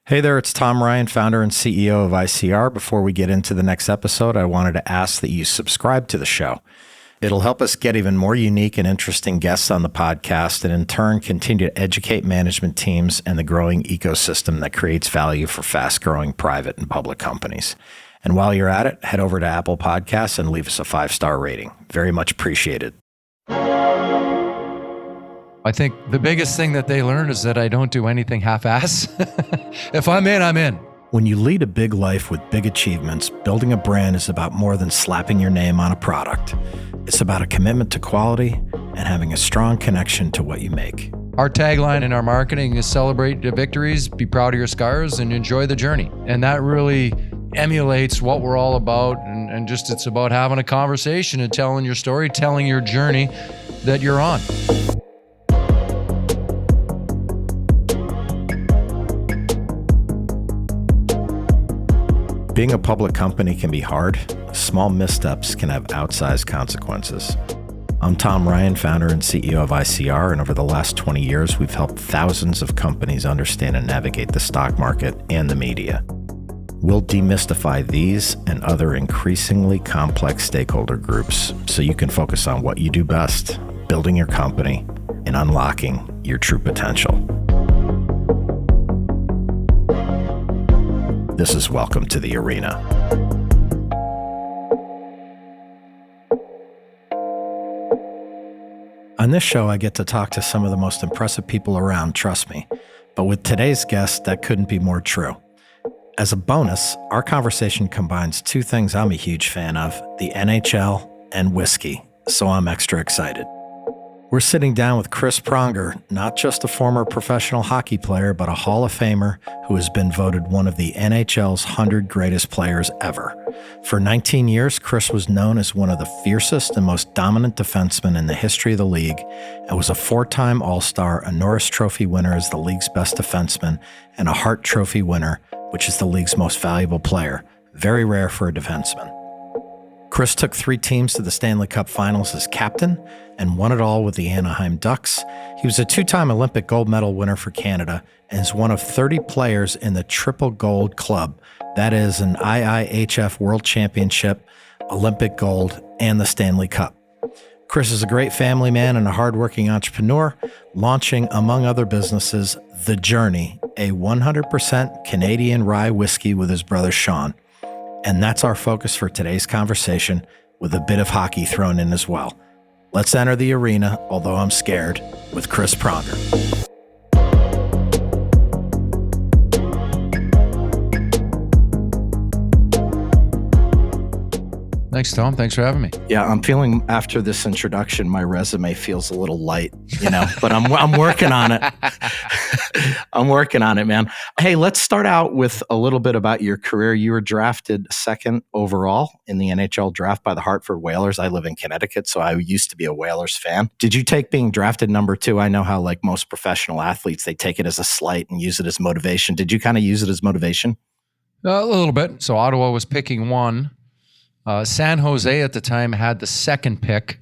Hey there, it's Tom Ryan, founder and CEO of ICR. Before we get into the next episode, I wanted to ask that you subscribe to the show. It'll help us get even more unique and interesting guests on the podcast and in turn continue to educate management teams and the growing ecosystem that creates value for fast-growing private and public companies. And while you're at it, head over to Apple Podcasts and leave us a 5-star rating. Very much appreciated. I think the biggest thing that they learn is that I don't do anything half-ass. If I'm in, I'm in. When you lead a big life with big achievements, building a brand is about more than slapping your name on a product. It's about a commitment to quality and having a strong connection to what you make. Our tagline in our marketing is celebrate your victories, be proud of your scars, and enjoy the journey. And that really emulates what we're all about. And just it's about having a conversation and telling your story, telling your journey that you're on. Being a public company can be hard. Small missteps can have outsized consequences. I'm Tom Ryan, founder and CEO of ICR, and over the last 20 years, we've helped thousands of companies understand and navigate the stock market and the media. We'll demystify these and other increasingly complex stakeholder groups so you can focus on what you do best, building your company and unlocking your true potential. This is Welcome to the Arena. On this show, I get to talk to some of the most impressive people around, trust me. But with today's guest, that couldn't be more true. As a bonus, our conversation combines two things I'm a huge fan of, the NHL and whiskey, so I'm extra excited. We're sitting down with Chris Pronger, not just a former professional hockey player, but a Hall of Famer who has been voted one of the NHL's 100 greatest players ever. For 19 years, Chris was known as one of the fiercest and most dominant defensemen in the history of the league and was a 4-time All-Star, a Norris Trophy winner as the league's best defenseman, and a Hart Trophy winner, which is the league's most valuable player. Very rare for a defenseman. Chris took 3 teams to the Stanley Cup Finals as captain and won it all with the Anaheim Ducks. He was a 2-time Olympic gold medal winner for Canada and is one of 30 players in the Triple Gold Club. That is an IIHF World Championship, Olympic Gold, and the Stanley Cup. Chris is a great family man and a hardworking entrepreneur, launching, among other businesses, The JRNY, a 100% Canadian rye whiskey with his brother Sean. And that's our focus for today's conversation, with a bit of hockey thrown in as well. Let's enter the arena, although I'm scared, with Chris Pronger. Thanks, Tom. Thanks for having me. Yeah, I'm feeling after this introduction, my resume feels a little light, but I'm working on it. I'm working on it, man. Hey, let's start out with a little bit about your career. You were drafted 2nd overall in the NHL draft by the Hartford Whalers. I live in Connecticut, so I used to be a Whalers fan. Did you take being drafted number 2? I know how like most professional athletes, they take it as a slight and use it as motivation. Did you kind of use it as motivation? A little bit. So Ottawa was picking 1. San Jose at the time had the 2nd pick.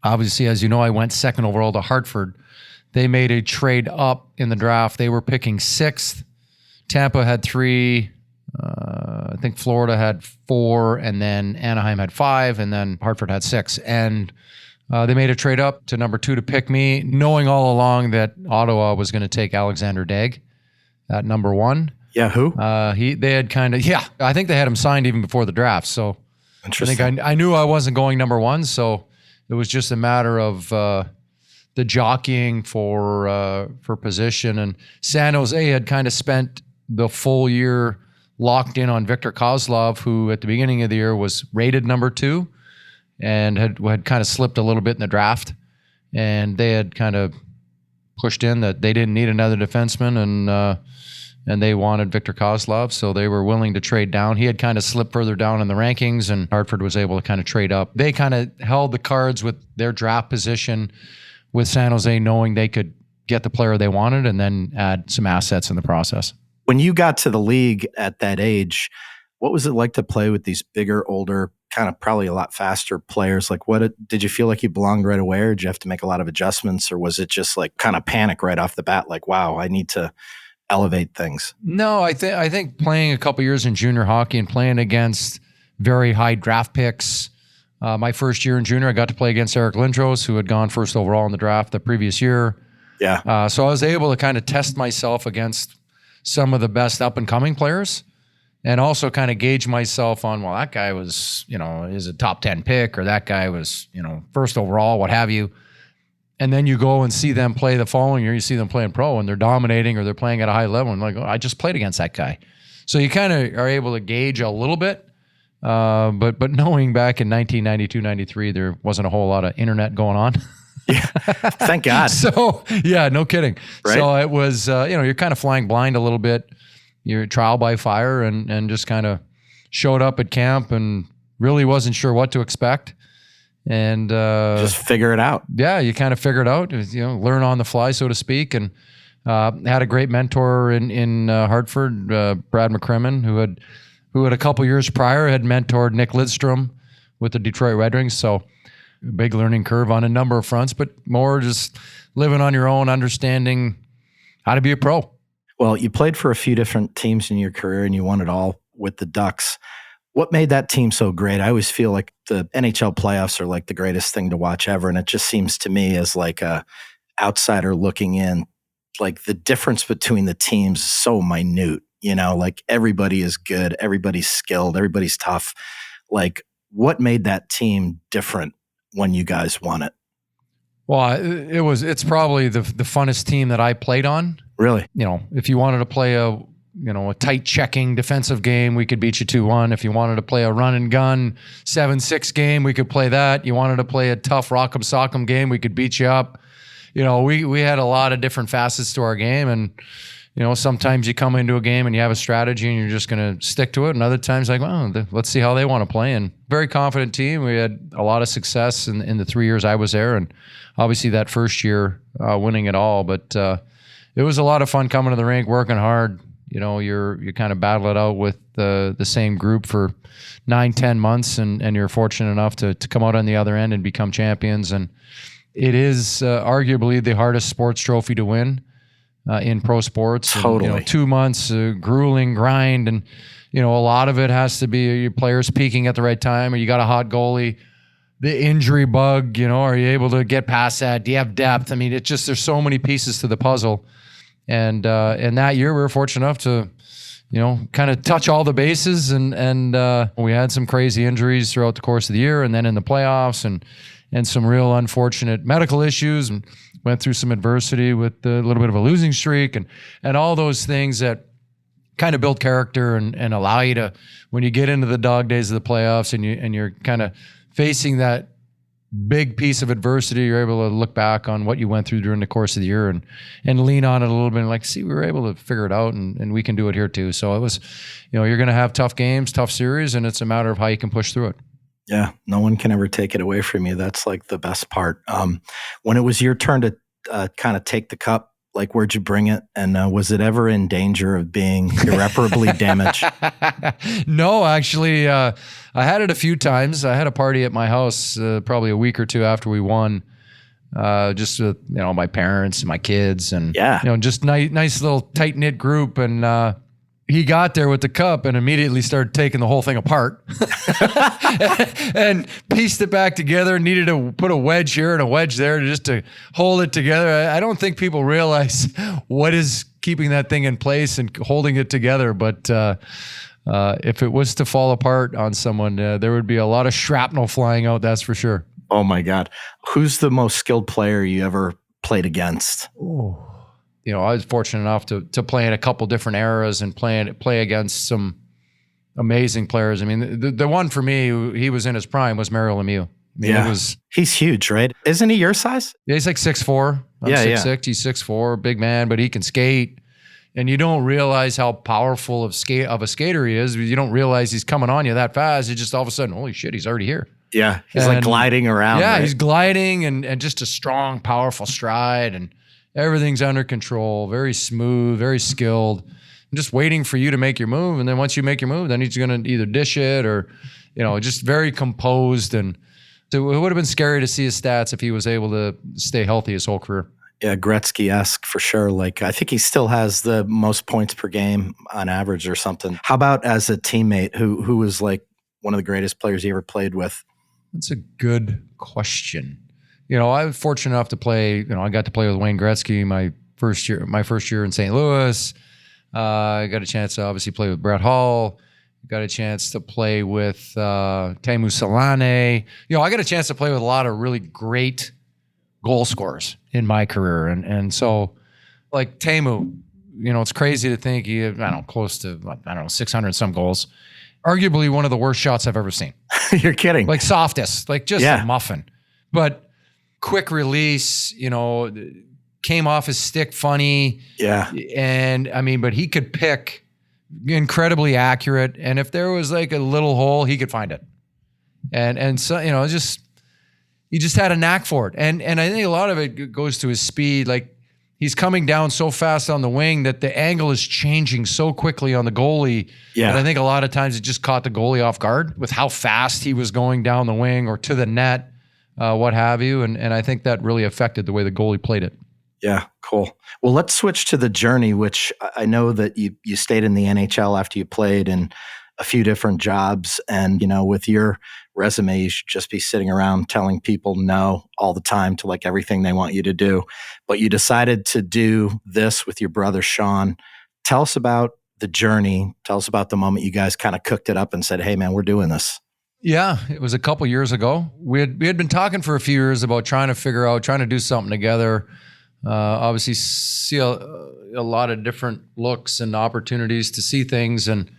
Obviously, as you know, I went 2nd overall to Hartford. They made a trade up in the draft. They were picking 6th. Tampa had 3. I think Florida had 4, and then Anaheim had 5, and then Hartford had 6. And they made a trade up to number 2 to pick me, knowing all along that Ottawa was going to take Alexander Daigle at number 1. Yeah, who? They had I think they had him signed even before the draft. So interesting. I think I knew I wasn't going number 1, so it was just a matter of the jockeying for position. And San Jose had kind of spent the full year locked in on Victor Kozlov, who at the beginning of the year was rated number 2 and had kind of slipped a little bit in the draft. And they had kind of pushed in that they didn't need another defenseman, and they wanted Victor Kozlov, so they were willing to trade down. He had kind of slipped further down in the rankings, and Hartford was able to kind of trade up. They kind of held the cards with their draft position with San Jose, knowing they could get the player they wanted and then add some assets in the process. When you got to the league at that age, what was it like to play with these bigger, older, kind of probably a lot faster players? Like, did you feel like you belonged right away, or did you have to make a lot of adjustments, or was it just like kind of panic right off the bat? Like, wow, I need to elevate things? No, I think playing a couple years in junior hockey and playing against very high draft picks. My first year in junior, I got to play against Eric Lindros, who had gone first overall in the draft the previous year. Yeah. So I was able to kind of test myself against some of the best up and coming players, and also kind of gauge myself on, well, that guy was, is a top 10 pick, or that guy was, first overall, what have you. And then you go and see them play the following year, you see them playing pro and they're dominating or they're playing at a high level, and like, oh, I just played against that guy. So you kind of are able to gauge a little bit. But knowing back in 1992, 93, there wasn't a whole lot of internet going on. Yeah. Thank God. So yeah, no kidding. Right? So it was, you're kind of flying blind a little bit. You're trial by fire, and just kind of showed up at camp and really wasn't sure what to expect. And just figure it out. Yeah, you kind of figure it out, learn on the fly, so to speak. And had a great mentor in Hartford, Brad McCrimmon, who had a couple years prior had mentored Nick Lidstrom with the Detroit Red Wings. So big learning curve on a number of fronts, but more just living on your own, understanding how to be a pro. Well, you played for a few different teams in your career and you won it all with the Ducks. What made that team so great? I always feel like the NHL playoffs are like the greatest thing to watch ever. And it just seems to me as like a outsider looking in, like the difference between the teams is so minute, like everybody is good, everybody's skilled, everybody's tough. Like what made that team different when you guys won it? Well, it's probably the funnest team that I played on. Really? If you wanted to play a tight checking defensive game, we could beat you 2-1. If you wanted to play a run and gun 7-6 game, we could play that. You wanted to play a tough rock'em sock'em game, we could beat you up. We had a lot of different facets to our game, and sometimes you come into a game and you have a strategy and you're just going to stick to it, and other times like, well, let's see how they want to play. And very confident team. We had a lot of success in the 3 years I was there, and obviously that first year winning it all. But it was a lot of fun coming to the rink, working hard. You kind of battle it out with the same group for 9-10 months, and you're fortunate enough to come out on the other end and become champions. And it is arguably the hardest sports trophy to win in pro sports. Totally. And, 2 months, grueling grind, and a lot of it has to be your players peaking at the right time, or you got a hot goalie. The injury bug, are you able to get past that? Do you have depth? I mean, it's just, there's so many pieces to the puzzle. And that year we were fortunate enough to, kind of touch all the bases, and we had some crazy injuries throughout the course of the year, and then in the playoffs, and some real unfortunate medical issues, and went through some adversity with a little bit of a losing streak, and all those things that kind of build character and allow you to, when you get into the dog days of the playoffs and you're kind of facing that big piece of adversity, you're able to look back on what you went through during the course of the year and lean on it a little bit and like, see, we were able to figure it out, and we can do it here too. So it was, you're going to have tough games, tough series, and it's a matter of how you can push through it. Yeah. No one can ever take it away from you. That's like the best part. When it was your turn to kind of take the cup, like where'd you bring it? And was it ever in danger of being irreparably damaged? No, actually, I had it a few times. I had a party at my house probably a week or two after we won, just with, my parents and my kids, and just nice little tight knit group. And he got there with the cup and immediately started taking the whole thing apart and pieced it back together. Needed to put a wedge here and a wedge there just to hold it together. I don't think people realize what is keeping that thing in place and holding it together. But if it was to fall apart on someone, there would be a lot of shrapnel flying out, that's for sure. Oh my God. Who's the most skilled player you ever played against? Oh. I was fortunate enough to play in a couple different eras and play against some amazing players. I mean, the one for me, he was in his prime, was Mario Lemieux. He's huge, right? Isn't he your size? Yeah, he's like 6'4". I'm 6'6". He's 6'4", big man, but he can skate. And you don't realize how powerful of a skater he is. You don't realize he's coming on you that fast. You just all of a sudden, holy shit, he's already here. Yeah, he's like gliding around. Yeah, right? He's gliding and just a strong, powerful stride, and everything's under control, very smooth, very skilled. I'm just waiting for you to make your move. And then once you make your move, then he's going to either dish it or, just very composed. And so it would have been scary to see his stats if he was able to stay healthy his whole career. Yeah, Gretzky-esque for sure. Like, I think he still has the most points per game on average or something. How about as a teammate? Who was like one of the greatest players you ever played with? That's a good question. I was fortunate enough to play. I got to play with Wayne Gretzky my first year in St. Louis. I got a chance to obviously play with Brett Hull. Got a chance to play with Teemu Selanne. I got a chance to play with a lot of really great goal scorers in my career. And so like Teemu, it's crazy to think he had, close to, 600 some goals. Arguably one of the worst shots I've ever seen. You're kidding. Like softest, like just a muffin. But quick release, came off his stick funny. Yeah. And but he could pick, incredibly accurate. And if there was like a little hole, he could find it. And so, he just had a knack for it. And I think a lot of it goes to his speed. Like he's coming down so fast on the wing that the angle is changing so quickly on the goalie. Yeah. And I think a lot of times it just caught the goalie off guard with how fast he was going down the wing or to the net, what have you. And I think that really affected the way the goalie played it. Yeah, cool. Well, let's switch to the journey, which I know that you stayed in the NHL after you played in a few different jobs. And, with your resume, you should just be sitting around telling people no all the time to like everything they want you to do. But you decided to do this with your brother, Sean. Tell us about the journey. Tell us about the moment you guys kind of cooked it up and said, hey, man, we're doing this. Yeah, it was a couple years ago. We had been talking for a few years about trying to do something together. Obviously see a lot of different looks and opportunities to see things, and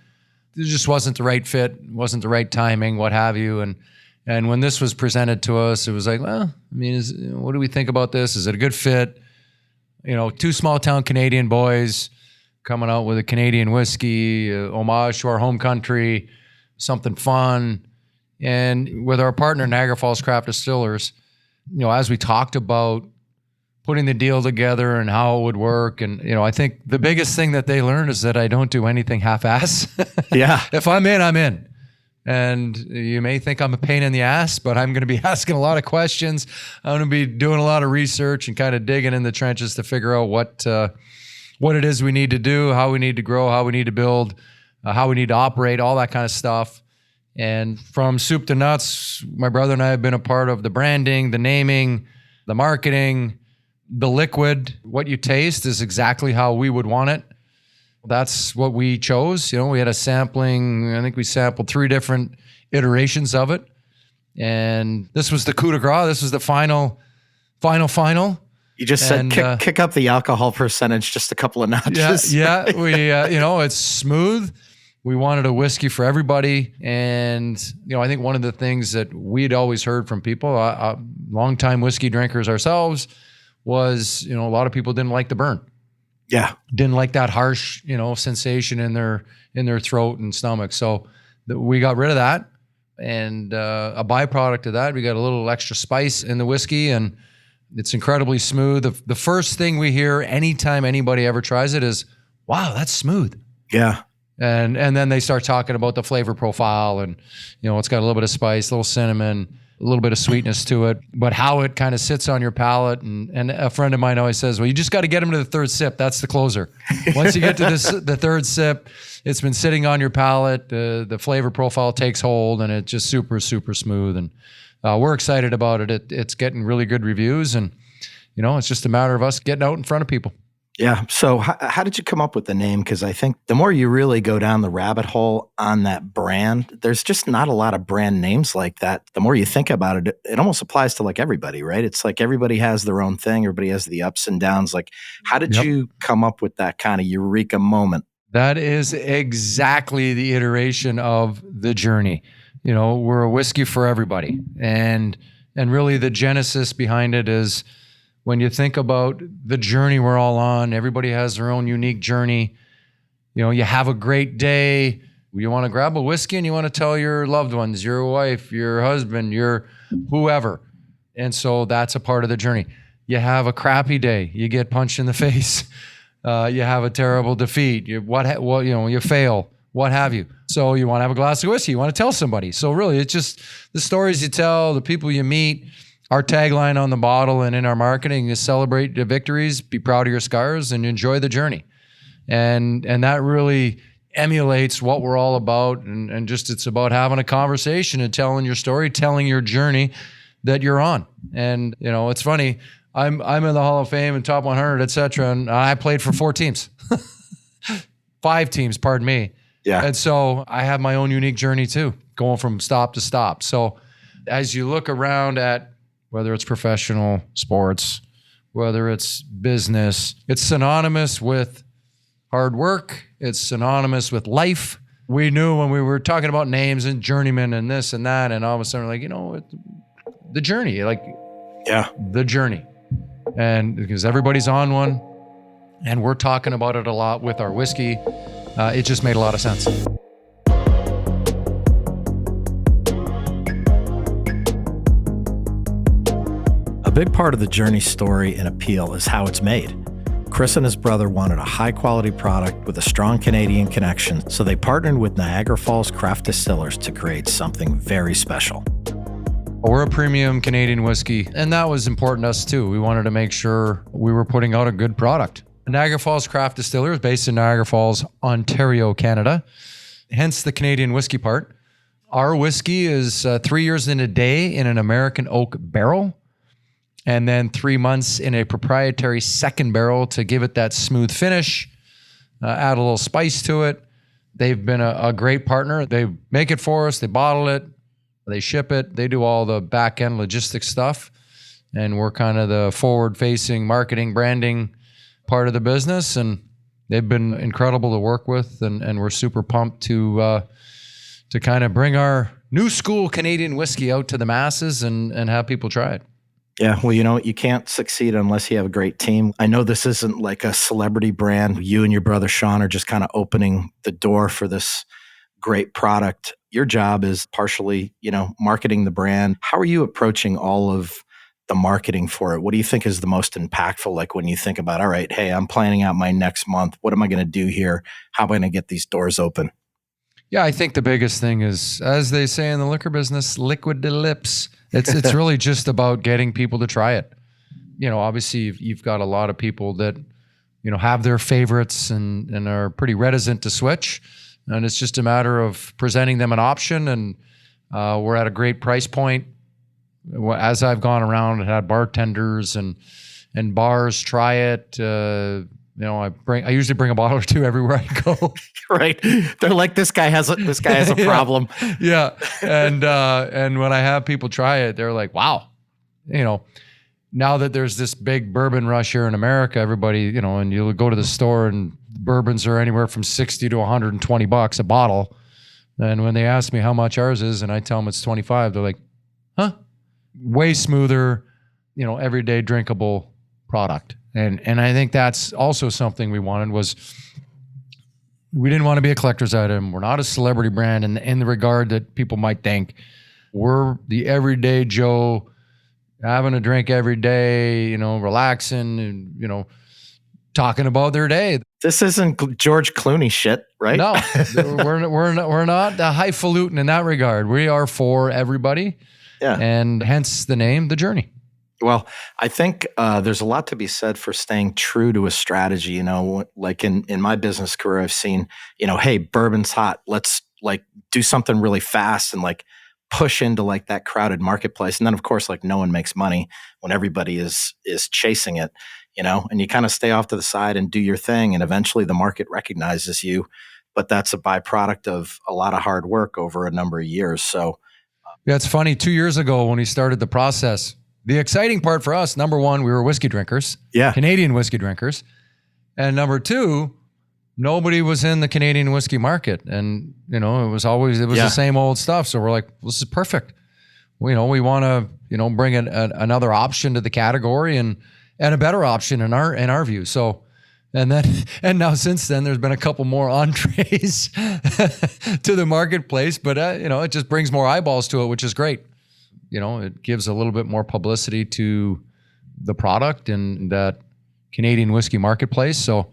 it just wasn't the right fit, wasn't the right timing, what have you. And when this was presented to us, it was like, well, what do we think about this? Is it a good fit? Two small town Canadian boys coming out with a Canadian whiskey, homage to our home country, something fun. And with our partner, Niagara Falls Craft Distillers, as we talked about putting the deal together and how it would work. And, I think the biggest thing that they learned is that I don't do anything half-ass. Yeah. If I'm in, I'm in. And you may think I'm a pain in the ass, but I'm going to be asking a lot of questions. I'm going to be doing a lot of research and kind of digging in the trenches to figure out what it is we need to do, how we need to grow, how we need to build, how we need to operate, all that kind of stuff. And from soup to nuts, my brother and I have been a part of the branding, the naming, the marketing. The liquid, what you taste is exactly how we would want it. That's what we chose. We had a sampling. I think we sampled 3 different iterations of it. And this was the coup de grace. This was the final. You just said kick up the alcohol percentage just a couple of notches. Yeah. We, it's smooth. We wanted a whiskey for everybody. And, I think one of the things that we'd always heard from people, longtime whiskey drinkers ourselves, was, a lot of people didn't like the burn. Yeah. Didn't like that harsh, sensation in their throat and stomach. So we got rid of that. And a byproduct of that, we got a little extra spice in the whiskey, and it's incredibly smooth. The first thing we hear anytime anybody ever tries it is, wow, that's smooth. Yeah. And then they start talking about the flavor profile, and, it's got a little bit of spice, a little cinnamon, a little bit of sweetness to it, but how it kind of sits on your palate. And a friend of mine always says, well, you just got to get them to the third sip. That's the closer. Once you get to the third sip, it's been sitting on your palate. The flavor profile takes hold, and it's just super, super smooth. And we're excited about it. It's getting really good reviews, and, it's just a matter of us getting out in front of people. Yeah. So how did you come up with the name? Because I think the more you really go down the rabbit hole on that brand, there's just not a lot of brand names like that. The more you think about it, it almost applies to like everybody, right? It's like everybody has their own thing. Everybody has the ups and downs. Like, how did you come up with that kind of eureka moment? That is exactly the iteration of the journey. We're a whiskey for everybody. And really the genesis behind it is, when you think about the journey we're all on, everybody has their own unique journey. You have a great day. You want to grab a whiskey and you want to tell your loved ones, your wife, your husband, your whoever. And so that's a part of the journey. You have a crappy day. You get punched in the face. You have a terrible defeat. You fail, what have you. So you want to have a glass of whiskey. You want to tell somebody. So really, it's just the stories you tell, the people you meet, Our tagline on the bottle and in our marketing is celebrate the victories, be proud of your scars, and enjoy the journey. And that really emulates what we're all about. And just, it's about having a conversation and telling your story, telling your journey that you're on. And, it's funny. I'm in the Hall of Fame and top 100, et cetera. And I played for 4 teams, 5 teams, pardon me. Yeah. And so I have my own unique journey too, going from stop to stop. So as you look around at whether it's professional sports, whether it's business, it's synonymous with hard work. It's synonymous with life. We knew when we were talking about names and journeyman and this and that, and all of a sudden we're like, the journey, the journey. And because everybody's on one and we're talking about it a lot with our whiskey, it just made a lot of sense. A big part of the Journey story and appeal is how it's made. Chris and his brother wanted a high-quality product with a strong Canadian connection, so they partnered with Niagara Falls craft distillers to create something very special. We're a premium Canadian whiskey, and that was important to us too. We wanted to make sure we were putting out a good product. Niagara Falls Craft Distiller is based in Niagara Falls, Ontario, Canada, hence the Canadian whiskey part. Our whiskey is 3 years in a day in an American oak barrel, and then 3 months in a proprietary second barrel to give it that smooth finish, add a little spice to it. They've been a great partner. They make it for us, they bottle it, they ship it, they do all the back-end logistics stuff, and we're kind of the forward-facing marketing, branding part of the business, and they've been incredible to work with, and we're super pumped to kind of bring our new school Canadian whiskey out to the masses and have people try it. Yeah, well, you can't succeed unless you have a great team. I know this isn't like a celebrity brand. You and your brother Sean are just kind of opening the door for this great product. Your job is partially, marketing the brand. How are you approaching all of the marketing for it? What do you think is the most impactful? Like when you think about, all right, hey, I'm planning out my next month. What am I going to do here? How am I going to get these doors open? Yeah, I think the biggest thing is, as they say in the liquor business, liquid to lips. It's really just about getting people to try it. Obviously you've got a lot of people that, have their favorites and are pretty reticent to switch. And it's just a matter of presenting them an option. And we're at a great price point. As I've gone around and had bartenders and bars try it, I usually bring a bottle or 2 everywhere I go. Right. They're like, this guy has a problem. Yeah. And when I have people try it, they're like, wow, now that there's this big bourbon rush here in America, everybody, and you go to the store and bourbons are anywhere from $60 to $120 a bottle. And when they ask me how much ours is and I tell them it's $25, they're like, huh? Way smoother, everyday drinkable product. And I think that's also something we wanted was we didn't want to be a collector's item. We're not a celebrity brand in the regard that people might think. We're the everyday Joe having a drink every day, relaxing and, talking about their day. This isn't George Clooney shit, right? No, we're not highfalutin in that regard. We are for everybody. Yeah. And hence the name, The Journey. Well, I think there's a lot to be said for staying true to a strategy. Like in my business career, I've seen, hey, bourbon's hot. Let's do something really fast and push into that crowded marketplace. And then of course, no one makes money when everybody is chasing it, and you kind of stay off to the side and do your thing. And eventually the market recognizes you, but that's a byproduct of a lot of hard work over a number of years. So yeah, it's funny. 2 years ago when we started the process, the exciting part for us, number one, we were whiskey drinkers, Canadian whiskey drinkers. And number two, nobody was in the Canadian whiskey market. And, it was the same old stuff. So we're like, this is perfect. We want to, bring another option to the category and a better option in our view. So, and now since then, there's been a couple more entrees to the marketplace, but it just brings more eyeballs to it, which is great. It gives a little bit more publicity to the product and that Canadian whiskey marketplace. So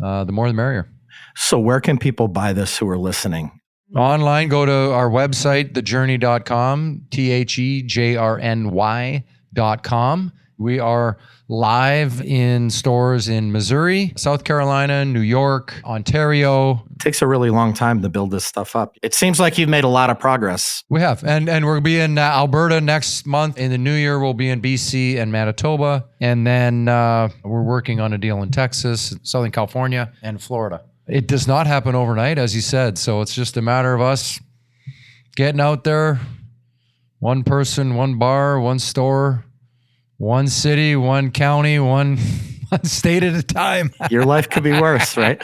the more the merrier. So where can people buy this who are listening? Online, go to our website, thejourney.com, TheJRNY JRNY.com. We are live in stores in Missouri, South Carolina, New York, Ontario. It takes a really long time to build this stuff up. It seems like you've made a lot of progress. We have. And we'll be in Alberta next month. In the new year, we'll be in BC and Manitoba. And then we're working on a deal in Texas, Southern California, and Florida. It does not happen overnight, as you said. So it's just a matter of us getting out there, one person, one bar, one store, one city, one county, one state at a time. Your life could be worse, right?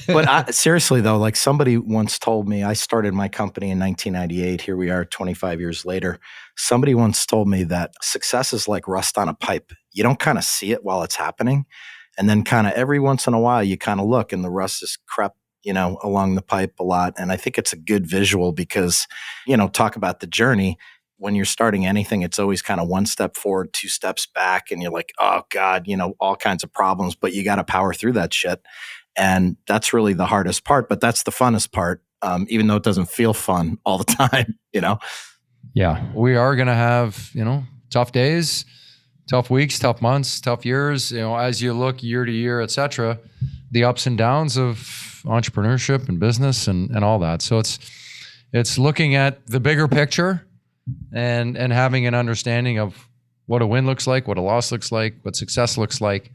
But seriously, though, like somebody once told me, I started my company in 1998. Here we are 25 years later. Somebody once told me that success is like rust on a pipe. You don't kind of see it while it's happening. And then kind of every once in a while, you kind of look and the rust is crept, along the pipe a lot. And I think it's a good visual because, talk about the journey. When you're starting anything, it's always kind of one step forward, two steps back. And you're like, oh God, all kinds of problems, but you got to power through that shit. And that's really the hardest part, but that's the funnest part, even though it doesn't feel fun all the time, Yeah, we are going to have, tough days, tough weeks, tough months, tough years, as you look year to year, et cetera, the ups and downs of entrepreneurship and business and all that. So it's looking at the bigger picture and having an understanding of what a win looks like, what a loss looks like, what success looks like.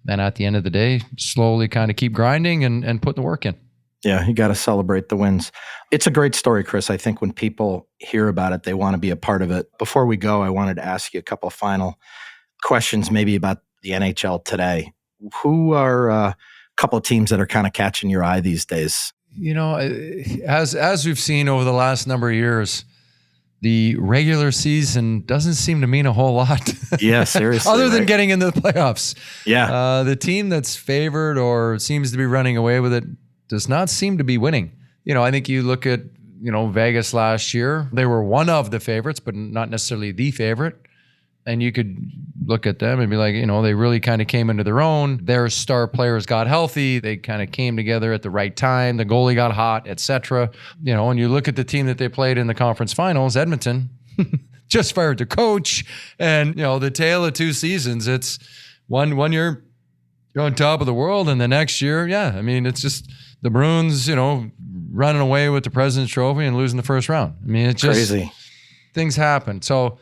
And at the end of the day, slowly kind of keep grinding and put the work in. Yeah, you got to celebrate the wins. It's a great story, Chris. I think when people hear about it, they want to be a part of it. Before we go, I wanted to ask you a couple of final questions, maybe about the NHL today. Who are a couple of teams that are kind of catching your eye these days? As we've seen over the last number of years, the regular season doesn't seem to mean a whole lot. Yeah, seriously. Other than getting into the playoffs. Yeah. The team that's favored or seems to be running away with it does not seem to be winning. I think you look at, Vegas last year, they were one of the favorites, but not necessarily the favorite. And you could look at them and be like, they really kind of came into their own. Their star players got healthy. They kind of came together at the right time. The goalie got hot, et cetera. And you look at the team that they played in the conference finals, Edmonton, just fired the coach. And, the tale of two seasons, it's one year you're on top of the world. And the next year, it's just the Bruins, running away with the President's Trophy and losing the first round. It's just crazy. Things happen. So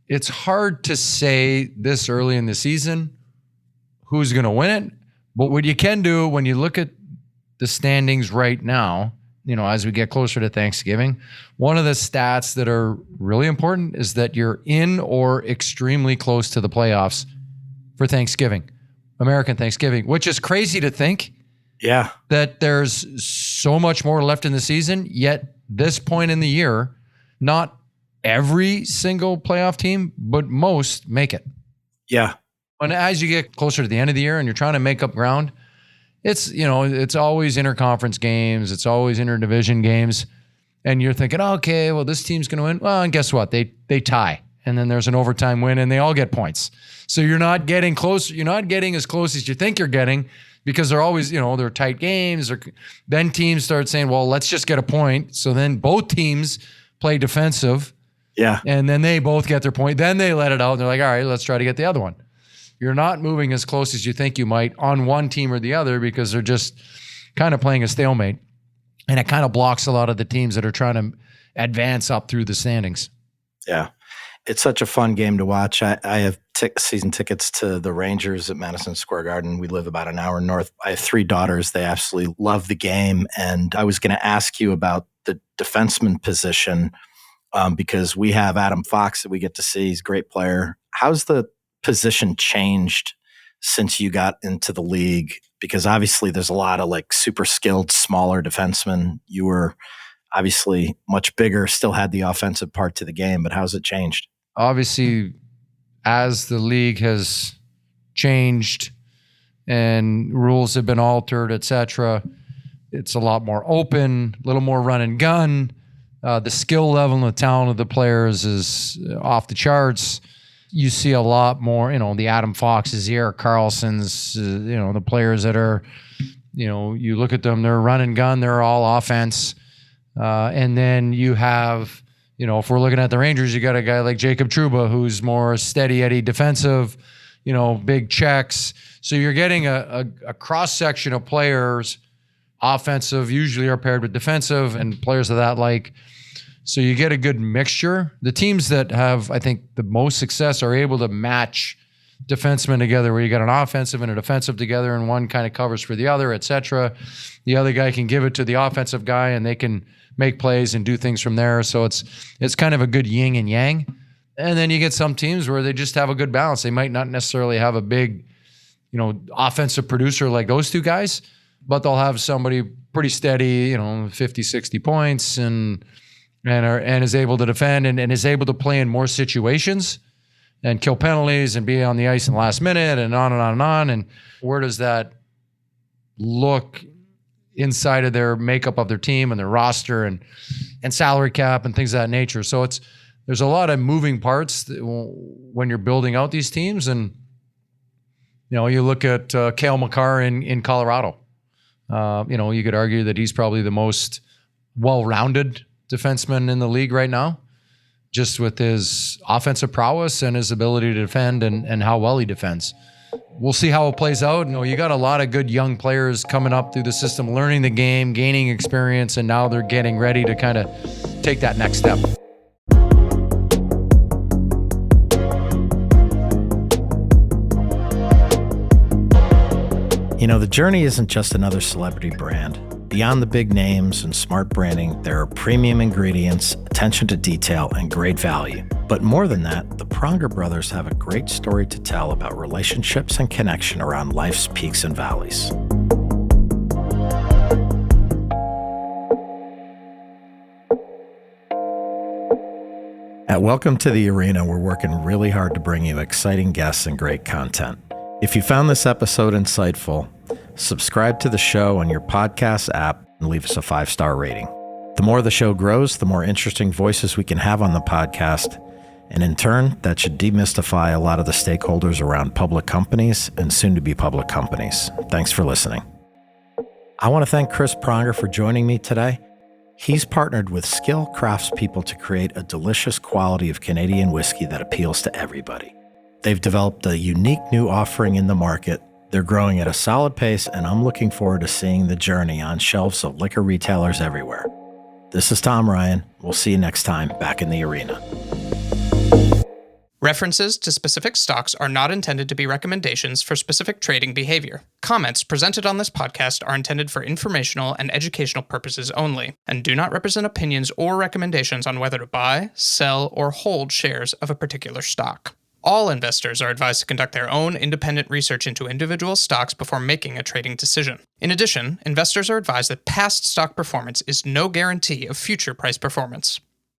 it's hard to say this early in the season who's going to win it. But what you can do when you look at the standings right now, as we get closer to Thanksgiving, one of the stats that are really important is that you're in or extremely close to the playoffs for Thanksgiving, American Thanksgiving, which is crazy to think. Yeah. That there's so much more left in the season, yet this point in the year, not every single playoff team, but most make it. Yeah. And as you get closer to the end of the year and you're trying to make up ground, it's always interconference games. It's always interdivision games. And you're thinking, okay, well, this team's going to win. Well, and guess what? They tie. And then there's an overtime win and they all get points. So you're not getting close. You're not getting as close as you think you're getting because they're always, they're tight games. Then teams start saying, well, let's just get a point. So then both teams play defensive. Yeah. And then they both get their point. Then they let it out. And they're like, all right, let's try to get the other one. You're not moving as close as you think you might on one team or the other because they're just kind of playing a stalemate. And it kind of blocks a lot of the teams that are trying to advance up through the standings. Yeah. It's such a fun game to watch. I have season tickets to the Rangers at Madison Square Garden. We live about an hour north. I have 3 daughters. They absolutely love the game. And I was going to ask you about the defenseman position because we have Adam Fox that we get to see. He's a great player. How's the position changed since you got into the league? Because obviously there's a lot of like super skilled, smaller defensemen. You were obviously much bigger, still had the offensive part to the game, but how's it changed? Obviously, as the league has changed and rules have been altered, et cetera, it's a lot more open, a little more run and gun. The skill level and the talent of the players is off the charts. You see a lot more, the Adam Foxes, the Erik Karlssons, the players that are, you look at them, they're run and gun, they're all offense. And then you have, if we're looking at the Rangers, you got a guy like Jacob Trouba, who's more steady Eddie defensive, big checks. So you're getting a cross-section of players, offensive usually are paired with defensive, and players of that like. So you get a good mixture. The teams that have, I think, the most success are able to match defensemen together, where you got an offensive and a defensive together, and one kind of covers for the other, etc. The other guy can give it to the offensive guy, and they can make plays and do things from there. So it's kind of a good yin and yang. And then you get some teams where they just have a good balance. They might not necessarily have a big, offensive producer like those two guys, but they'll have somebody pretty steady, 50, 60 points and is able to defend and is able to play in more situations and kill penalties and be on the ice in the last minute and on and on and on. And where does that look inside of their makeup of their team and their roster and salary cap and things of that nature? So there's a lot of moving parts when you're building out these teams. And, you look at Cale Makar in Colorado. You could argue that he's probably the most well-rounded defenseman in the league right now, just with his offensive prowess and his ability to defend and how well he defends. We'll see how it plays out. You got a lot of good young players coming up through the system, learning the game, gaining experience, and now they're getting ready to kind of take that next step. The JRNY isn't just another celebrity brand. Beyond the big names and smart branding, there are premium ingredients, attention to detail, and great value. But more than that, the Pronger brothers have a great story to tell about relationships and connection around life's peaks and valleys. At Welcome to the Arena, we're working really hard to bring you exciting guests and great content. If you found this episode insightful, subscribe to the show on your podcast app and leave us a 5-star rating. The more the show grows, the more interesting voices we can have on the podcast. And in turn, that should demystify a lot of the stakeholders around public companies and soon-to-be public companies. Thanks for listening. I want to thank Chris Pronger for joining me today. He's partnered with skilled craftspeople to create a delicious quality of Canadian whiskey that appeals to everybody. They've developed a unique new offering in the market. They're growing at a solid pace, and I'm looking forward to seeing the JRNY on shelves of liquor retailers everywhere. This is Tom Ryan. We'll see you next time back in the arena. References to specific stocks are not intended to be recommendations for specific trading behavior. Comments presented on this podcast are intended for informational and educational purposes only, and do not represent opinions or recommendations on whether to buy, sell, or hold shares of a particular stock. All investors are advised to conduct their own independent research into individual stocks before making a trading decision. In addition, investors are advised that past stock performance is no guarantee of future price performance.